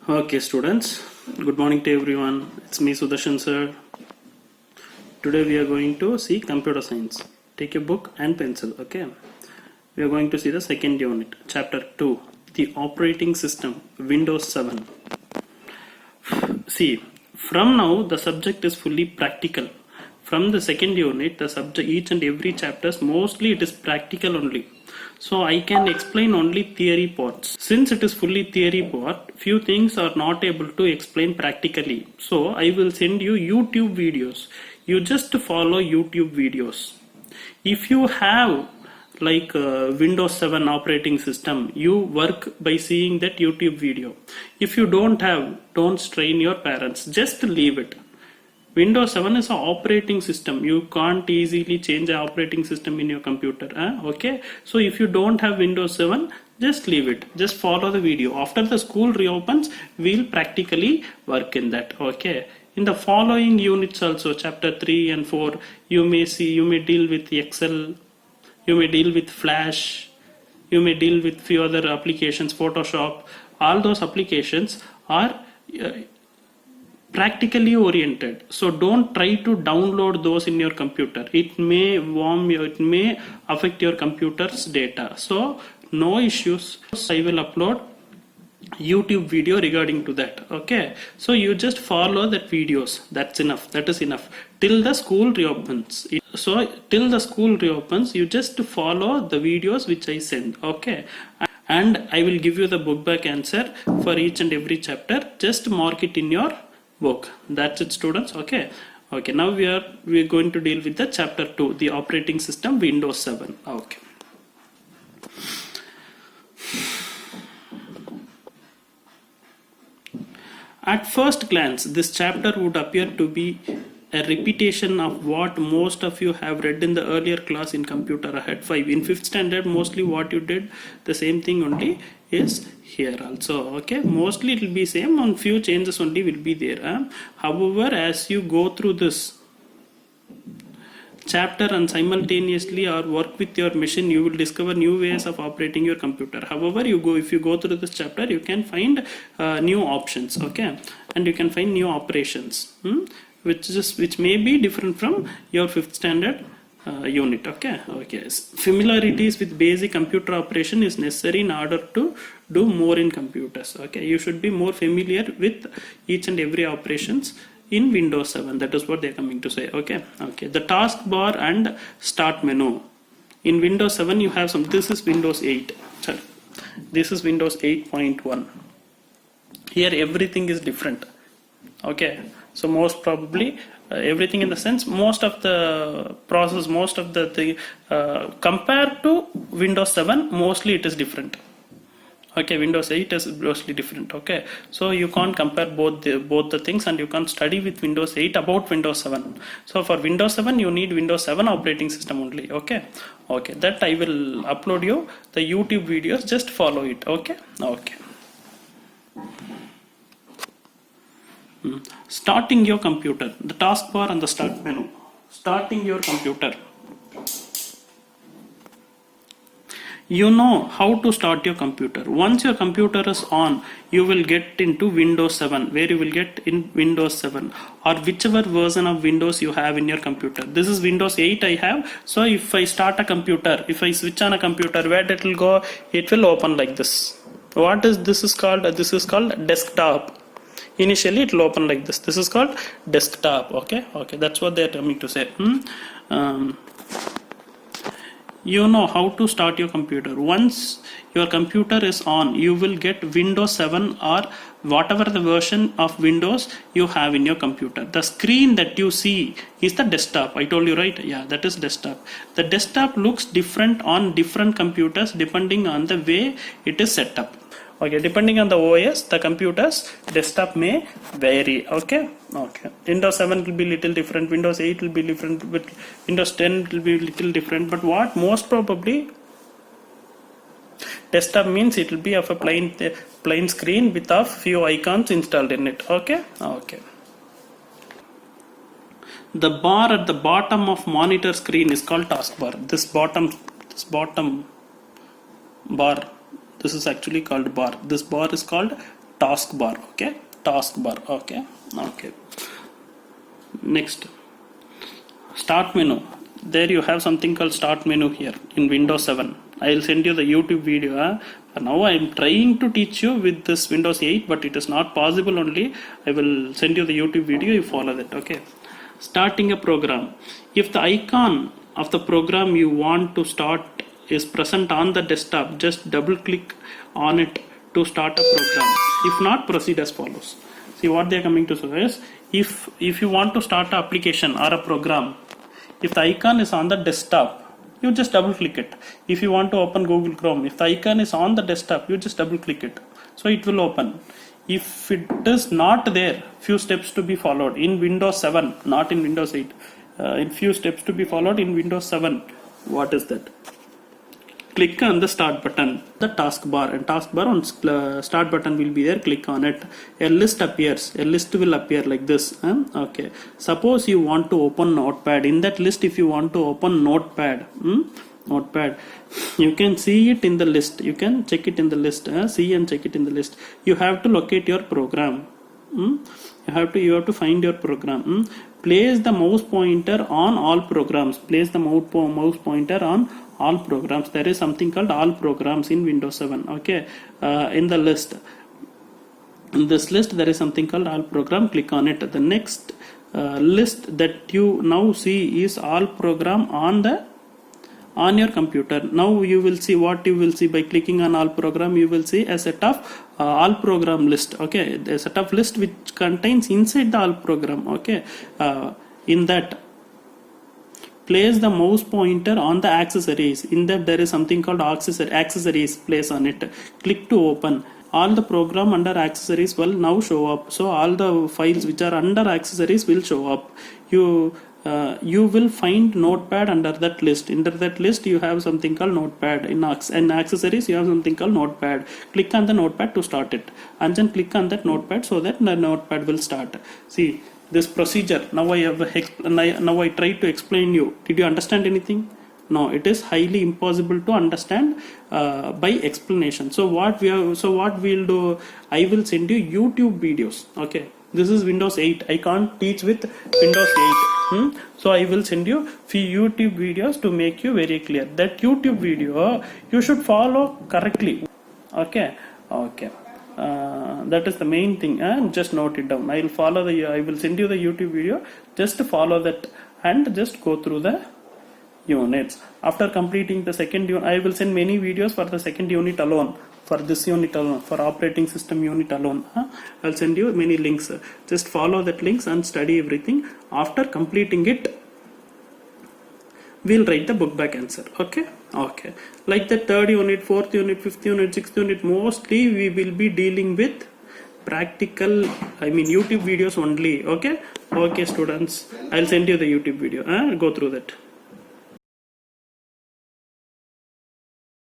Okay, students, good morning to everyone. It's me, Sudarshan sir. Today we are going to see computer science. Take a book and pencil, okay? We are going to see the second unit, chapter 2, the operating system, Windows 7. See, from now the subject is fully practical. From the second unit, the subject, each and every chapters, mostly it is practical only. So I can explain only theory parts. Since it is fully theory part, few things are not able to explain practically. So I will send you YouTube videos. You just follow YouTube videos. If you have like Windows 7 operating system, you work by seeing that YouTube video. If you don't have, don't strain your parents. Just leave it. Windows 7 is an operating system. You can't easily change the operating system in your computer. Okay. So if you don't have Windows 7, just leave it. Just follow the video. After the school reopens, we'll practically work in that. Okay. In the following units also, chapter 3 and 4, you may deal with Excel, you may deal with Flash, you may deal with few other applications, Photoshop. All those applications are practically oriented, so don't try to download those in your computer. It may it may affect your computer's data. So no issues. I will upload YouTube video regarding to that. Okay, so you just follow that videos. That's enough. That is enough till the school reopens. So till the school reopens, you just follow the videos which I send. Okay, and I will give you the book back answer for each and every chapter. Just mark it in your book. That's it, students. Okay. Now we are going to deal with the chapter 2, the operating system, Windows 7. Okay. At first glance, this chapter would appear to be a repetition of what most of you have read in the earlier class in Computer Ahead 5. In 5th standard, mostly what you did, the same thing only is here also. Okay, mostly it will be same, on few changes only will be there. However, as you go through this chapter and simultaneously or work with your machine, you will discover new ways of operating your computer. However, if you go through this chapter, you can find new options. Okay, and you can find new operations, which may be different from your 5th standard unit. Okay. Familiarities with basic computer operation is necessary in order to do more in computers. Okay, you should be more familiar with each and every operations in Windows 7. That is what they are coming to say. Okay. The taskbar and start menu in Windows 7, you have some. This is Windows 8. Sorry, this is Windows 8.1. Here everything is different. Okay, so most probably everything in the sense, most of the process, most of the thing compared to Windows 7, mostly it is different. Okay, Windows 8 is mostly different. Okay, so you can't compare both the things, and you can't study with Windows 8 about Windows 7. So for Windows 7, you need Windows 7 operating system only. Okay, that I will upload you the YouTube videos. Just follow it. Okay. Starting your computer, the taskbar and the start menu. Starting your computer. You know how to start your computer. Once your computer is on, you will get into Windows 7, where you will get in Windows 7 or whichever version of Windows you have in your computer. This is Windows 8 I have. So if I start a computer, if I switch on a computer, where it will go? It will open like this. What is this is called? This is called desktop. Initially it will open like this. This is called desktop. Okay, that's what they are coming to say. You know how to start your computer. Once your computer is on, you will get Windows 7 or whatever the version of Windows you have in your computer. The screen that you see is the desktop. I told you, right? Yeah, that is desktop. The desktop looks different on different computers depending on the way it is set up. Okay, depending on the OS, the computer's desktop may vary. Okay. Windows 7 will be little different. Windows 8 will be different. But Windows 10 will be little different. But what most probably desktop means, it will be of a plain screen with a few icons installed in it. Okay. The bar at the bottom of monitor screen is called taskbar. This bottom bar. This is actually called bar. This bar is called taskbar. Okay, taskbar. Okay. Next, start menu. There you have something called start menu here in Windows 7. I will send you the YouTube video. Now I am trying to teach you with this Windows 8, but it is not possible only. I will send you the YouTube video, you follow that. Okay. Starting a program. If the icon of the program you want to start is present on the desktop, just double click on it to start a program. If not, proceed as follows. See what they are coming to say is, if you want to start an application or a program, if the icon is on the desktop, you just double click it. If you want to open Google Chrome, if the icon is on the desktop, you just double click it, so it will open. If it is not there, few steps to be followed in Windows 7, not in Windows 8. In few steps to be followed in Windows 7. What is that? Click on the start button, the taskbar, and taskbar on start button will be there. Click on it. A list appears. A list will appear like this. Okay. Suppose you want to open Notepad. In that list, if you want to open Notepad, you can see it in the list. You can check it in the list. See and check it in the list. You have to locate your program. You have to find your program. Place the mouse pointer on all programs. Place the mouse pointer on all programs. There is something called all programs in Windows 7. Okay, in the list. In this list, there is something called all program. Click on it. The next list that you now see is all program on your computer. Now you will see what you will see by clicking on all program. You will see a set of all program list. Okay, a set of list which contains inside the all program. Okay, in that, place the mouse pointer on the accessories. In that there is something called accessories. Place on it. Click to open. All the program under accessories will now show up. So all the files which are under accessories will show up. You will find Notepad under that list. Under that list you have something called Notepad. In accessories you have something called Notepad. Click on the Notepad to start it, and then click on that Notepad so that the Notepad will start. See this procedure. Now I try to explain you. Did you understand anything? No, it is highly impossible to understand by explanation. So what we'll do, I will send you YouTube videos. Okay, this is Windows 8. I can't teach with Windows 8. So I will send you few YouTube videos to make you very clear. That YouTube video you should follow correctly. Okay. That is the main thing. Just note it down. I will send you the YouTube video. Just follow that and just go through the units. After completing the second unit, I will send many videos for the second unit alone. For this unit alone, for operating system unit alone, I'll send you many links. Just follow that links and study everything. After completing it, we'll write the book back answer. Okay. Like the third unit, fourth unit, fifth unit, sixth unit, mostly we will be dealing with practical, YouTube videos only. Okay, students, I'll send you the YouTube video. Go through that.